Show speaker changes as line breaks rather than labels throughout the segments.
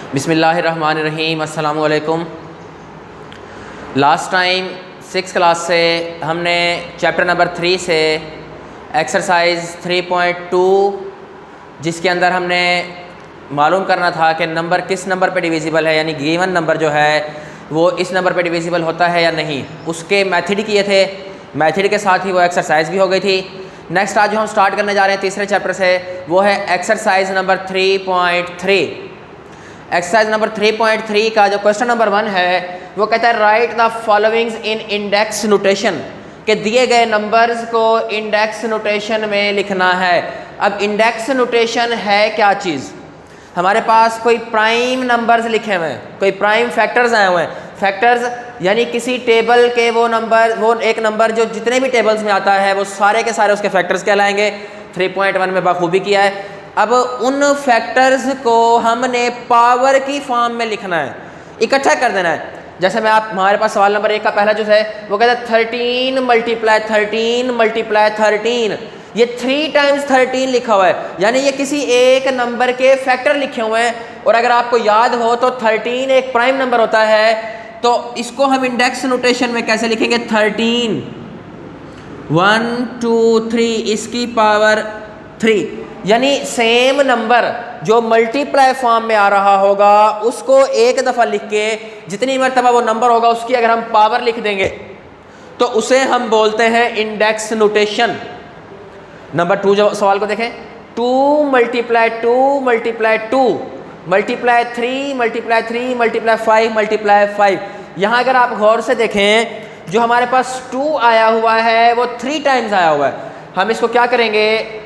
बिस्मिल्लाहिर्रहमानिर्रहीम। अस्सलामु अलैकुम। लास्ट टाइम 6th क्लास से हमने चैप्टर नंबर 3 से एक्सरसाइज 3.2 जिसके अंदर हमने मालूम करना था कि नंबर किस नंबर पे डिविजिबल है, यानी गिवन नंबर जो है वो इस नंबर पे डिविजिबल होता है या नहीं, उसके मेथड किए थे। मेथड के साथ ही वो एक्सरसाइज भी हो गई थी। नेक्स्ट आज जो हम स्टार्ट करने जा रहे हैं तीसरे चैप्टर से वो है एक्सरसाइज नंबर 3.3। एक्सरसाइज नंबर 3.3 का जो क्वेश्चन नंबर 1 है वो कहता है right the followings in index notation, के दिए गए नंबर्स को इंडेक्स नोटेशन में लिखना है। अब इंडेक्स नोटेशन है क्या चीज़? हमारे पास कोई प्राइम नंबर्स लिखे हुए हैं, कोई प्राइम फैक्टर्स आए हुए हैं। फैक्टर्स यानी किसी टेबल के वो नंबर, वो एक नंबर जो जितने भी टेबल्स में आता है वो सारे के सारे उसके फैक्टर्स कहलाएंगे। 3.1 में बखूबी किया है। अब उन फैक्टर्स को हमने पावर की फॉर्म में लिखना है, इकट्ठा कर देना है। जैसे मैं आप हमारे पास सवाल नंबर 1 का पहला जो है वो कहता है 13 × 13 × 13। ये 3 टाइम्स 13 लिखा हुआ है, यानी ये किसी एक नंबर के फैक्टर लिखे हुए हैं। और अगर आपको याद हो तो 13 एक प्राइम नंबर होता है, तो इसको हम इंडेक्स नोटेशन में कैसे लिखेंगे? 13 1 2 3 इसकी पावर 3, यानी सेम नंबर जो मल्टीप्लाई फॉर्म में आ रहा होगा उसको एक दफ़ा लिख के जितनी मरतबा वो नंबर होगा उसकी अगर हम पावर लिख देंगे तो उसे हम बोलते हैं इंडेक्स नोटेशन। नंबर 2 जो सवाल को देखें, 2 × 2 × 2 मल्टीप्लाई 3 × 3 × 5 यहाँ अगर आप गौर से देखें जो हमारे पास 2 आया हुआ है वो 3 टाइम्स आया हुआ है। हम इसको क्या करेंगे?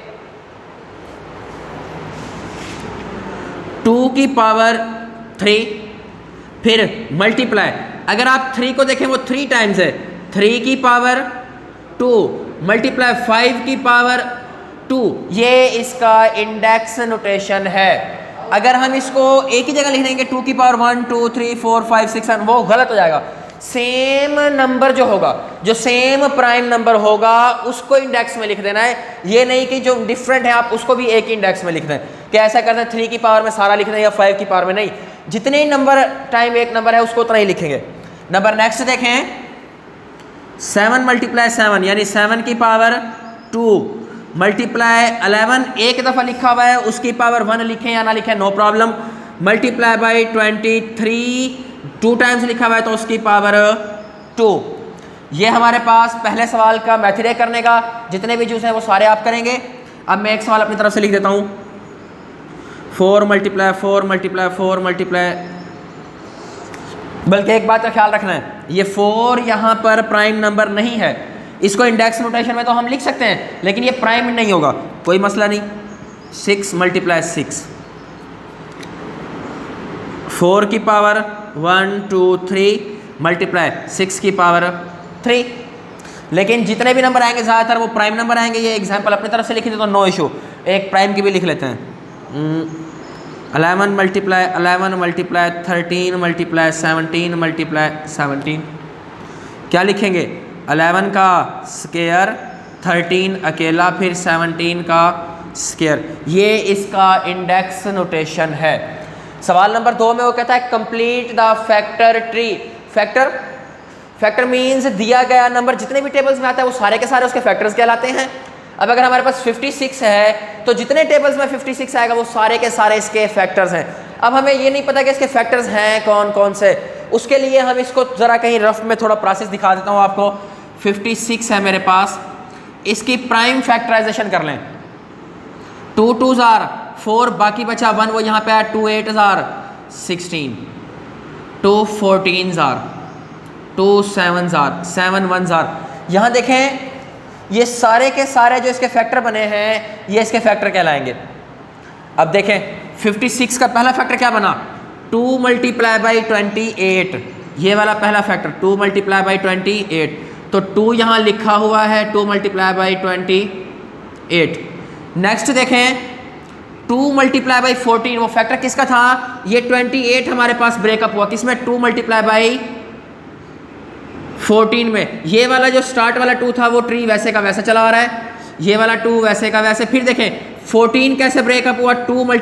2 की पावर 3 फिर मल्टीप्लाई, अगर आप 3 को देखें वो 3 टाइम्स है, 3 की पावर 2 मल्टीप्लाई 5 की पावर 2, ये इसका इंडेक्स नोटेशन है। अगर हम इसको एक ही जगह लिख देंगे 2 की पावर 1 2 3 4 5 6 7 वो गलत हो जाएगा। सेम नंबर जो होगा, जो सेम प्राइम नंबर होगा उसको इंडेक्स में लिख देना है। ये नहीं कि जो डिफरेंट है आप उसको भी एक ही इंडेक्स में लिख दें कि ऐसा करते हैं 3 की पावर में सारा लिख दें या 5 की पावर में, नहीं, जितने ही नंबर टाइम एक नंबर है उसको उतना ही लिखेंगे। नंबर नेक्स्ट देखें, 7 × 7 यानी 7 की पावर 2 मल्टीप्लाई 11 एक दफ़ा लिखा हुआ है, उसकी पावर 1 लिखें या ना लिखें no problem. Multiply by 23 2 times लिखा हुआ है तो उसकी पावर 2। ये हमारे पास पहले सवाल का मेथड है करने का। जितने भी जूस हैं वो सारे आप करेंगे। अब मैं एक सवाल अपनी तरफ से लिख देता हूँ, 4 × 4 × 4 मल्टीप्लाई, बल्कि एक बात का ख्याल रखना है, ये 4 यहाँ पर प्राइम नंबर नहीं है। इसको इंडेक्स नोटेशन में तो हम लिख सकते हैं लेकिन ये प्राइम नहीं होगा, कोई मसला नहीं। 6 × 6 4 की पावर 1 2 3 मल्टीप्लाई 6 की पावर 3। लेकिन जितने भी नंबर आएंगे ज़्यादातर वो प्राइम नंबर आएंगे। ये एग्जांपल अपनी तरफ से लिखे थे तो नो इशू, एक प्राइम की भी लिख लेते हैं। 11 × 11 मल्टीप्लाई 13 मल्टीप्लाई 17 मल्टीप्लाई 17, क्या लिखेंगे? 11 का स्क्वायर, 13 अकेला, फिर 17 का स्क्वायर। ये इसका इंडेक्स नोटेशन है। सवाल नंबर 2 में वो कहता है complete the factor tree. Factor means दिया गया नंबर जितने भी टेबल्स में आता है वो सारे के सारे उसके फैक्टर्स कहलाते हैं। अब अगर हमारे पास 56 है तो जितने टेबल्स में 56 आएगा वो सारे के सारे इसके फैक्टर्स हैं। अब हमें ये नहीं पता कि इसके फैक्टर्स हैं कौन कौन से, उसके लिए हम इसको ज़रा कहीं रफ में थोड़ा प्रोसेस दिखा देता हूँ आपको। 56 है मेरे पास, इसकी प्राइम फैक्टराइजेशन कर लें। 2 2s are 4, बाकी बचा 1, वो यहाँ पे है। 2 8s are 16, 2 14s are, 2 7s are, 7 1s are। यहाँ देखें ये सारे के सारे जो इसके फैक्टर बने हैं ये इसके फैक्टर कहलाएंगे। अब देखें 56 का पहला फैक्टर क्या बना? 2 × 28, ये वाला पहला फैक्टर 2 × 28, तो 2 यहाँ लिखा हुआ है 2 × 28। नेक्स्ट देखें 2 × 14, वो फैक्टर किसका था? ये 28 हमारे पास ब्रेकअप हुआ किसमें? 2 × 14 में। ये वाला जो स्टार्ट वाला 2 था वो ट्री वैसे का वैसा चला आ रहा है, ये वाला 2 वैसे का वैसे। फिर देखें 14 कैसे ब्रेकअप हुआ? 2 ×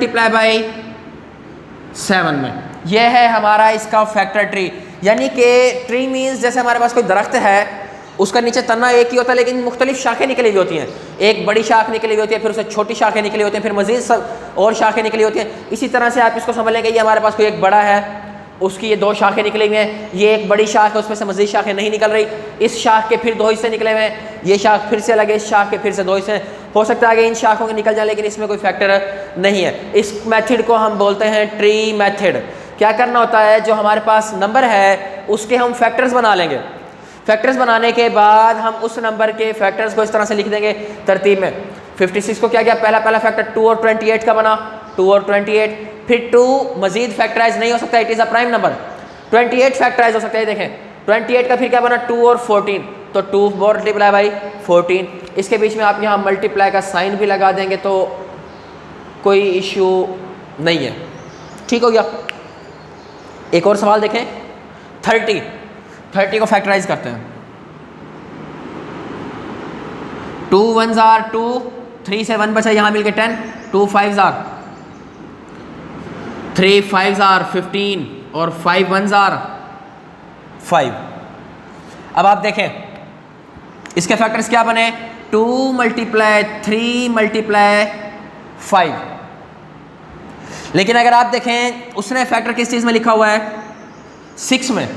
7 में। यह है हमारा इसका फैक्टर ट्री। यानी कि ट्री मीन्स जैसे हमारे पास कोई दरख्त है, उसका नीचे तना एक ही होता है लेकिन मुख्तलिफ शाखें निकली हुई होती हैं। एक बड़ी शाख निकली हुई होती है, फिर उससे छोटी शाखें निकली होती हैं, फिर मजीद सब और शाखें निकली होती हैं। इसी तरह से आप इसको समझ लेंगे, ये हमारे पास कोई एक बड़ा है, उसकी ये 2 शाखें निकली हुई हैं, ये एक बड़ी शाख है, उसमें से मजीद शाखें नहीं निकल रही, इस शाख के फिर 2 हिस्से निकले हुए हैं, ये शाख फिर से अलग है, इस शाख के फिर से 2 हिस्से हैं। हो सकता है आगे इन शाखों के निकल जाए लेकिन इसमें कोई फैक्टर नहीं है। इस मेथड को हम बोलते हैं ट्री मेथड। क्या करना होता है, जो हमारे पास नंबर है उसके हम फैक्टर्स बना लेंगे। फैक्टर्स बनाने के बाद हम उस नंबर के फैक्टर्स को इस तरह से लिख देंगे तरतीब में। 56 को क्या किया, पहला फैक्टर 2 और 28 का बना, 2 और 28, फिर 2 मजीद फैक्टराइज नहीं हो सकता, it is a prime number. 28 factorise हो सकता है, देखें 28 का फिर क्या बना, 2 और 14, तो 2 मल्टीप्लाई बाई 14। इसके बीच में आप यहाँ मल्टीप्लाई का साइन भी लगा देंगे तो कोई इशू नहीं है, ठीक हो गया। एक और सवाल देखें, 30 को फैक्टराइज करते हैं। 2 1s are 2, 3 से 1 बचा, यहाँ मिलके 10, 2 5s are 3 5s are 15 और 5 1s are 5। अब आप देखें इसके फैक्टर्स क्या बने, 2 मल्टीप्लाई 3 मल्टीप्लाई 5। लेकिन अगर आप देखें उसने फैक्टर किस चीज़ में लिखा हुआ है, 6 में।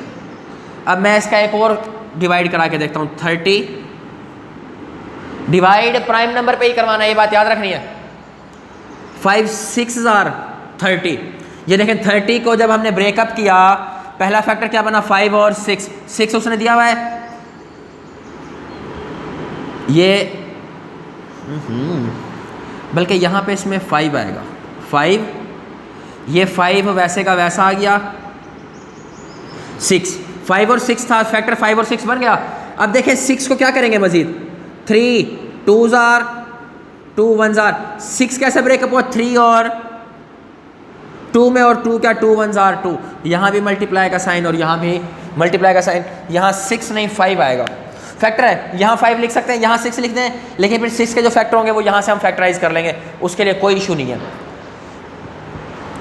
अब मैं इसका एक और डिवाइड करा के देखता हूँ। 30 डिवाइड प्राइम नंबर पे ही करवाना है, ये बात याद रखनी है। 5 6s are 30। ये देखें 30 को जब हमने ब्रेकअप किया, पहला फैक्टर क्या बना, 5 और 6 उसने दिया हुआ है। ये बल्कि यहाँ पे इसमें 5 आएगा, 5, ये 5 वैसे का वैसा आ गया, 6, 5 और 6 था, फैक्टर 5 और 6 बन गया। अब देखें 6 को क्या करेंगे मजीद, 3 2s are 2 1s are 6 कैसे ब्रेकअप हुआ, 3 और 2 में, और 2 क्या, 2 1s are 2। यहाँ भी मल्टीप्लाई का साइन और यहाँ भी मल्टीप्लाई का साइन, यहाँ 6 नहीं 5 आएगा। फैक्टर है, यहाँ 5 लिख सकते हैं, यहाँ 6 लिख दें, लेकिन फिर 6 के जो फैक्टर होंगे वो यहाँ से हम फैक्टराइज कर लेंगे, उसके लिए कोई इशू नहीं है।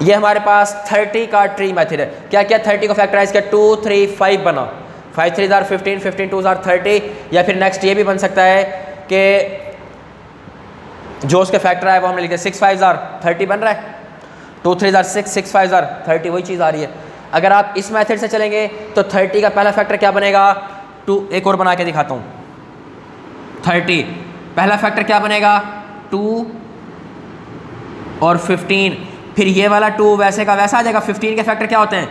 ये हमारे पास 30 का ट्री मेथड है। क्या क्या 30 को फैक्टराइज किया, 2 3 5 बना, 5 3s are 15, 15 2s are 30। या फिर नेक्स्ट ये भी बन सकता है कि जो उसके फैक्टर है वो हमने लिखे 6 5s are 30 बन रहा है, 2 3s are 6, 6 5s are 30, वही चीज़ आ रही है। अगर आप इस मेथड से चलेंगे तो 30 का पहला फैक्टर क्या बनेगा, 2, एक और बना के दिखाता हूँ। 30 पहला फैक्टर क्या बनेगा, 2 और 15, फिर ये वाला 2 वैसे का वैसा आ जाएगा। 15 के फैक्टर क्या होते हैं,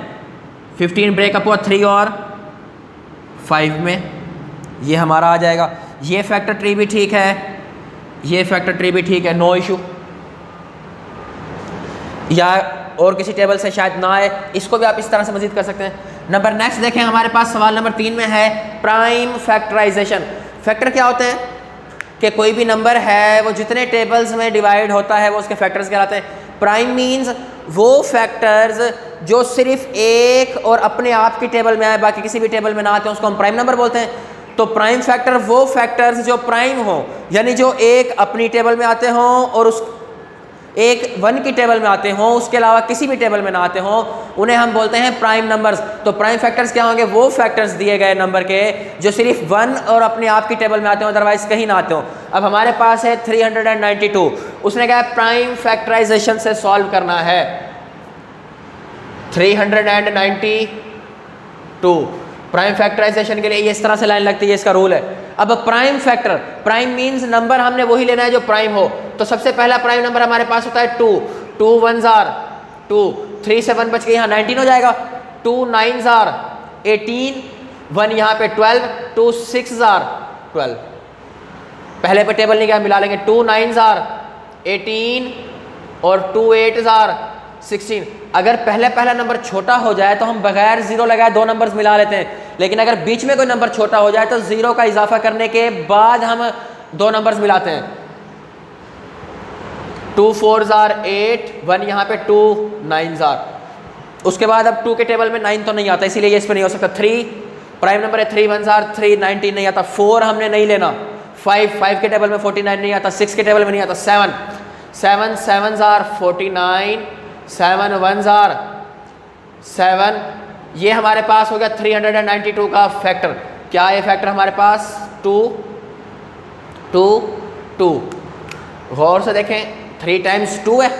15 ब्रेकअप हुआ 3 और 5 में, ये हमारा आ जाएगा। ये फैक्टर ट्री भी ठीक है, ये फैक्टर ट्री भी ठीक है, नो इशू। या और किसी टेबल से शायद ना आए, इसको भी आप इस तरह से मजीद कर सकते हैं। नंबर नेक्स्ट देखें, हमारे पास सवाल नंबर 3 में है प्राइम फैक्टराइजेशन। फैक्टर क्या होते हैं कि कोई भी नंबर है वो जितने टेबल्स में डिवाइड होता है वो उसके फैक्टर्स कहलाते हैं। प्राइम मीन्स वो फैक्टर्स जो सिर्फ एक और अपने आप की टेबल में आए, बाकी किसी भी टेबल में ना आते हैं, उसको हम प्राइम नंबर बोलते हैं। तो प्राइम फैक्टर वो फैक्टर्स जो प्राइम हो, यानी जो एक अपनी टेबल में आते हों और उस एक 1 की टेबल में आते हों, उसके अलावा किसी भी टेबल में ना आते हों, उन्हें हम बोलते हैं प्राइम नंबर्स। तो प्राइम फैक्टर्स क्या होंगे, वो फैक्टर्स दिए गए नंबर के जो सिर्फ 1 और अपने आप की टेबल में आते हों, अदरवाइज कहीं ना आते हों। अब हमारे पास है 392, उसने कहा प्राइम फैक्टराइजेशन से सॉल्व करना है। 392 प्राइम फैक्टराइजेशन के लिए ये इस तरह से लाइन लगती है, इसका रूल है। अब prime factor, prime means number हमने वही लेना है जो प्राइम हो। तो सबसे पहला प्राइम नंबर हमारे पास होता है 2, 2 1s are 2, 3 से 1 बच के यहाँ 19 हो जाएगा, 2 9s are 18, 1 यहाँ पे 12, 2 6s are 12। पहले पे टेबल नहीं गया, मिला लेंगे, 2 9s are 18 और 2 8s are 16। अगर पहला नंबर छोटा हो जाए तो हम बगैर जीरो लगाए 2 नंबर्स मिला लेते हैं, लेकिन अगर बीच में कोई नंबर छोटा हो जाए तो जीरो का इजाफा करने के बाद हम 2 नंबर्स मिलाते हैं। 2 4s are 8, 1 यहाँ पे 2 9s are। उसके बाद अब 2 के टेबल में 9 तो नहीं आता, इसीलिए ये इस पर नहीं हो सकता। 3 प्राइम नंबर है, 3 1s are 3, 19 नहीं आता। 4 हमने नहीं लेना। 5 के टेबल में 49 नहीं आता। 6 के टेबल में नहीं आता। 7 7s are 49, 7 1s are 7, ये हमारे पास हो गया 392 का फैक्टर। क्या है फैक्टर हमारे पास? 2 2 2। गौर से देखें, 3 टाइम्स 2 है,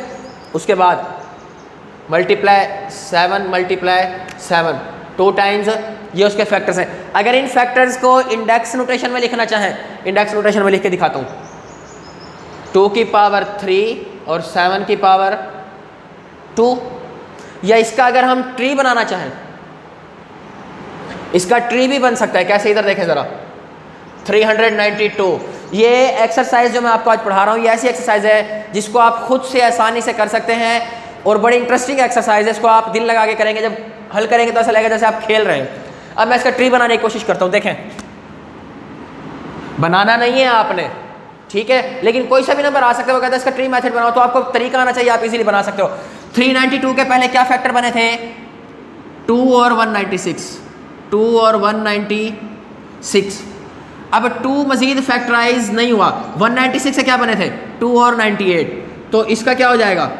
उसके बाद मल्टीप्लाई 7 मल्टीप्लाई 7, 2 टाइम्स, ये उसके फैक्टर्स हैं। अगर इन फैक्टर्स को इंडेक्स नोटेशन में लिखना चाहें, इंडेक्स नोटेशन में लिख के दिखाता हूँ। 2 की पावर 3 और 7 की पावर 2। या इसका अगर हम ट्री बनाना चाहें, इसका ट्री भी बन सकता है। कैसे? इधर देखें ज़रा, 392। ये एक्सरसाइज जो मैं आपको आज पढ़ा रहा हूँ, ये ऐसी एक्सरसाइज है जिसको आप खुद से आसानी से कर सकते हैं और बड़ी इंटरेस्टिंग एक्सरसाइज है। इसको आप दिल लगा के करेंगे, जब हल करेंगे तो ऐसा लगेगा जैसे आप खेल रहे हैं। अब मैं इसका ट्री बनाने की कोशिश करता हूँ। देखें, बनाना नहीं है आपने, ठीक है, लेकिन कोई सा भी नंबर आ सकता है। वो कहता है इसका ट्री मेथड बनाओ, तो आपको तरीका आना चाहिए, आप इजीली बना सकते हो। 392 के पहले क्या फैक्टर बने थे? 2 और 196, 2 और 196। अब 2 मजीद फैक्टराइज नहीं हुआ। 196 से क्या बने थे? 2 और 98। तो इसका क्या हो जाएगा?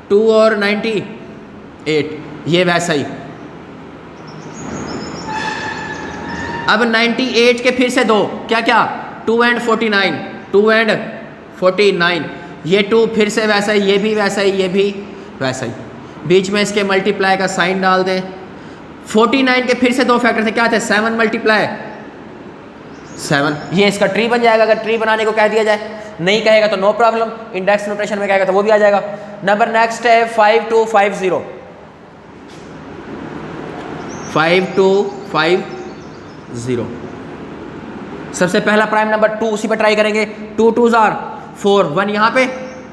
2 और 98, ये वैसा ही। अब 98 के फिर से 2, क्या क्या? 2 and 49, 2 and 49, ये 2 फिर से वैसा ही, ये भी वैसा ही, ये भी वैसा ही। बीच में इसके मल्टीप्लाई का साइन डाल दें। 49 के फिर से 2 फैक्टर थे, क्या थे? 7 मल्टीप्लाई 7, ये इसका ट्री बन जाएगा अगर ट्री बनाने को कह दिया जाए। नहीं कहेगा तो नो प्रॉब्लम, इंडेक्स नोटेशन में कहेगा तो वो भी आ जाएगा। नंबर नेक्स्ट है 5250, 5250। सबसे पहला प्राइम नंबर 2, उसी पर ट्राई करेंगे। 2 2s are 4, 1 यहाँ पे,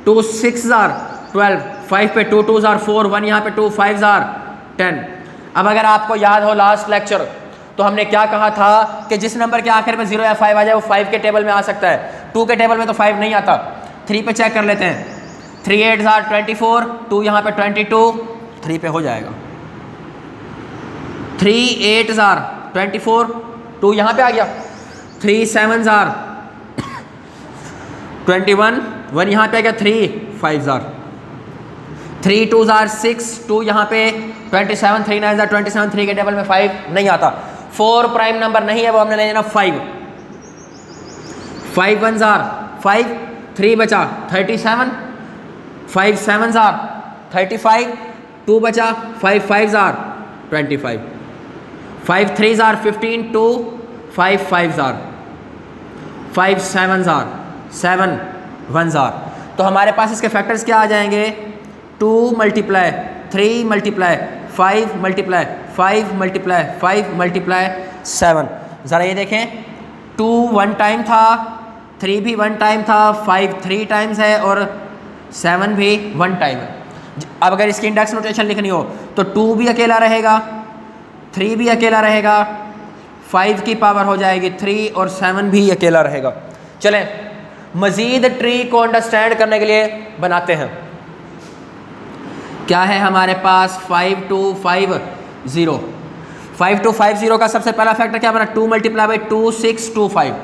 2 6s are 12, 5 पे 2 2s are 4, 1 यहाँ पे, 2 5s are 10। अब अगर आपको याद हो लास्ट लेक्चर, तो हमने क्या कहा था कि जिस नंबर के आखिर में 0 या 5 आ जाए वो 5 के टेबल में आ सकता है। 2 के टेबल में तो 5 नहीं आता। 3 पे चेक कर लेते हैं। 3 8s are 24, 2 यहाँ पे 22, 3 पे हो जाएगा। 3 8s are 24, 2 यहाँ पे आ गया। 3 7s are 21, 1 यहाँ पे आ गया। 3 5s are 3 2s are 6, 2 यहाँ पे 27, 3 9s are 27, 3 के टेबल में 5 नहीं आता। 4 प्राइम नंबर नहीं है, वो हमने ले लेना 5। 5 1s are 5, 3 बचा 37, 5 7s are 35, 2 बचा, 5 5s are 25, 5 3s are 15, 2 5 5s are 5 7s are 7 1s are। तो हमारे पास इसके फैक्टर्स क्या आ जाएंगे? 2 multiply 3 multiply 5 multiply 5 multiply 5 multiply 7। ज़रा ये देखें, 2 1 टाइम था, 3 भी 1 टाइम था, 5 3 टाइम्स है और 7 भी 1 टाइम है। अब अगर इसकी इंडेक्स नोटेशन लिखनी हो तो 2 भी अकेला रहेगा, 3 भी अकेला रहेगा, 5 की पावर हो जाएगी 3 और 7 भी अकेला रहेगा। चलें मज़ीद ट्री को अंडरस्टैंड करने के लिए बनाते हैं। क्या है हमारे पास? 5250। 5250 का सबसे पहला फैक्टर क्या बना? 2 मल्टीप्लाई बाई 2 6 2 5,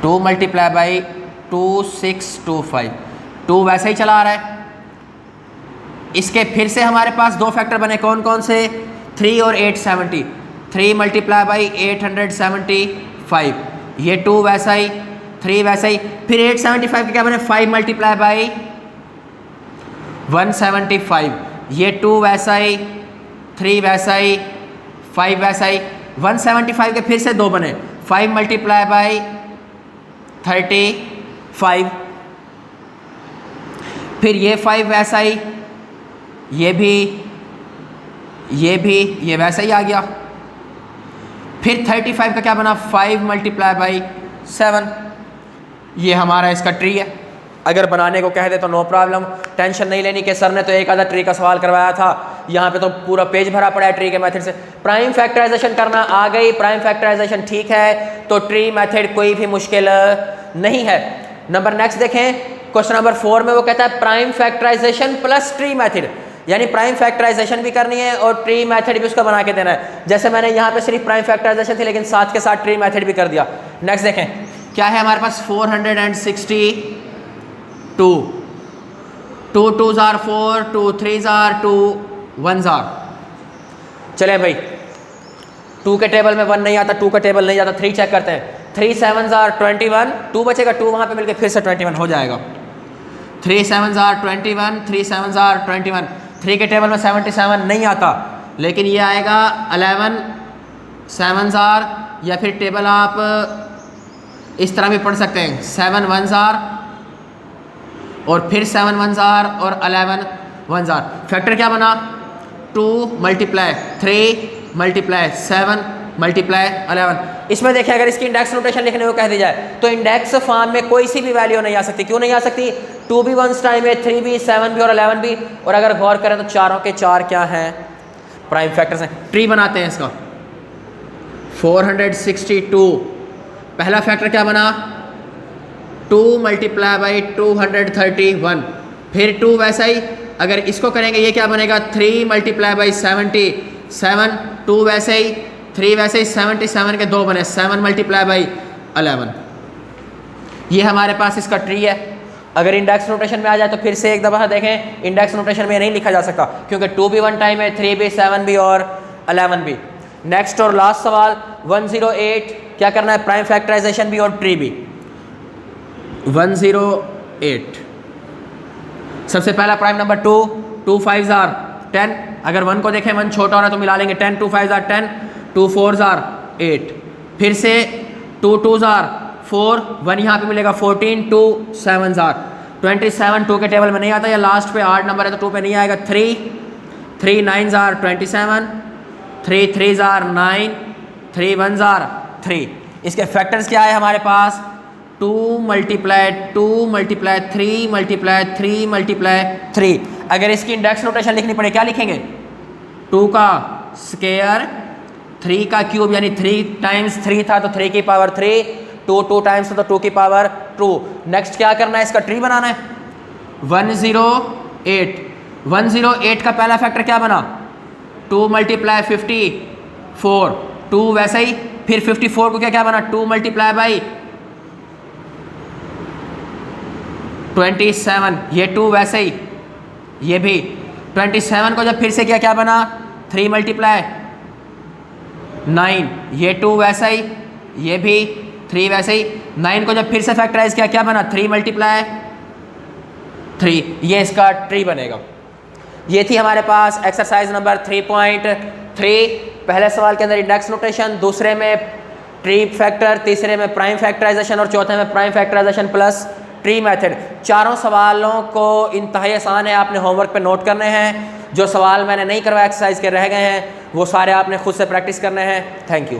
2 मल्टीप्लाई बाई 2 6 2 5, 2 वैसे ही चला आ रहा है। इसके फिर से हमारे पास 2 फैक्टर बने, कौन कौन से? 3 और 870, 3 मल्टीप्लाई बाई 875, ये 2 वैसा ही, 3 वैसा ही। फिर 875 के क्या बने? 5 मल्टीप्लाई बाई 175, ये 2 वैसा ही, 3 वैसा ही, 5 वैसा ही। 175 के फिर से 2 बने, 5 मल्टीप्लाई बाई 35, फिर ये 5 वैसा ही, ये भी, ये वैसा ही आ गया। फिर 35 का क्या बना? 5 मल्टीप्लाई बाई 7, ये हमारा इसका ट्री है। अगर बनाने को कह दे तो नो प्रॉब्लम, टेंशन नहीं लेनी कि सर ने तो एक आधा ट्री का सवाल करवाया था, यहाँ पे तो पूरा पेज भरा पड़ा है ट्री के मेथड से। प्राइम फैक्टराइजेशन करना आ गई, प्राइम फैक्टराइजेशन ठीक है, तो ट्री मेथड कोई भी मुश्किल नहीं है। नंबर नेक्स्ट देखें, क्वेश्चन नंबर 4 में वो कहता है prime factorisation plus tree method, यानी प्राइम फैक्टराइजेशन भी करनी है और ट्री मेथड भी उसका बना के देना है। जैसे मैंने यहाँ पे सिर्फ प्राइम फैक्टराइजेशन थी, लेकिन साथ के साथ ट्री मेथड भी कर दिया। नेक्स्ट देखें क्या है हमारे पास? 462, 2 2s are 4, 2 3s are 2 1s are। चले भाई, 2 के टेबल में 1 नहीं आता, 2 का टेबल नहीं आता, 3 चेक करते हैं। 3 7s are 21, 2 बचेगा, 2 वहाँ पे मिलके फिर से 21 हो जाएगा। 3 7s are 21, 3 7s are 21। 3 के टेबल में 77 नहीं आता, लेकिन ये आएगा 11 7s are, या फिर टेबल आप इस तरह भी पढ़ सकते हैं, 7 1s are और फिर 7 1s are और 11 1s are। फैक्टर क्या बना? 2 मल्टीप्लाई 3 मल्टीप्लाई 7 मल्टीप्लाई 11। इसमें देखिए, अगर इसकी इंडेक्स नोटेशन लिखने को कह दी जाए तो इंडेक्स फॉर्म में कोई सी भी वैल्यू नहीं आ सकती। क्यों नहीं आ सकती? 2 भी 1s टाइम है, 3 भी, 7 भी और 11 भी। और अगर गौर करें तो चारों के चार क्या हैं? प्राइम फैक्टर्स हैं। ट्री बनाते हैं इसका। 462 पहला फैक्टर क्या बना? 2 मल्टीप्लाई बाई 231। फिर 2 वैसा ही, अगर इसको करेंगे ये क्या बनेगा? 3 मल्टीप्लाई बाई 77। 2 वैसे ही, 3 वैसे ही, 77 के 2 बने, 7 मल्टीप्लाई बाई 11। ये हमारे पास इसका ट्री है। अगर इंडेक्स नोटेशन में आ जाए तो फिर से एक दफ़ा देखें, इंडेक्स नोटेशन में नहीं लिखा जा सकता क्योंकि 2 भी 1 टाइम है, 3 भी, 7 भी और 11 भी। नेक्स्ट और लास्ट सवाल 108, क्या करना है? प्राइम फैक्टराइजेशन भी और ट्री भी। 108 सबसे पहला प्राइम नंबर 2, 2 5s are 10। अगर 1 को देखें 1 छोटा हो रहा है तो मिला लेंगे, 10 2 5s are 10, 2 4s are 8। फिर से 2 2s are 4, 1 यहाँ पे मिलेगा 14, 2 7s are 27। 2 के टेबल में नहीं आता, या लास्ट पे 8 नंबर है तो 2 पे नहीं आएगा। 3 9s are 27, 3 3s are 9, 3 1s are 3। इसके फैक्टर्स क्या है हमारे पास? 2 मल्टीप्लाई 2 मल्टीप्लाई 3 मल्टीप्लाई 3 मल्टीप्लाई 3। अगर इसकी इंडेक्स नोटेशन लिखनी पड़े क्या लिखेंगे? 2 का स्क्वायर, 3 का क्यूब, यानी 3 टाइम्स 3 था तो 3 की पावर 3, 2 टाइम्स तो 2 की पावर 2। नेक्स्ट क्या करना है? इसका ट्री बनाना है। 108 का पहला फैक्टर क्या बना? 2 मल्टीप्लाई 54, 2 वैसे ही, फिर 54 को क्या बना? 2 मल्टीप्लाई बाई 27, ये 2 वैसे ही, ये भी 27 को जब फिर से क्या बना? 3 मल्टीप्लाई 9, ये 2 वैसा ही, ये भी 3 वैसे ही। 9 को जब फिर से फैक्टराइज किया क्या बना? 3 मल्टीप्लाई 3, ये इसका ट्री बनेगा। ये थी हमारे पास एक्सरसाइज नंबर 3.3। पहले सवाल के अंदर इंडेक्स नोटेशन, दूसरे में ट्री फैक्टर, तीसरे में प्राइम फैक्टराइजेशन और चौथे में prime factorisation plus tree method. चारों सवालों को इंतहाई आसान है, आपने होमवर्क पे नोट करने हैं। जो सवाल मैंने नहीं करवाया एक्सरसाइज के रह गए हैं वो सारे आपने खुद से प्रैक्टिस करने हैं। Thank you.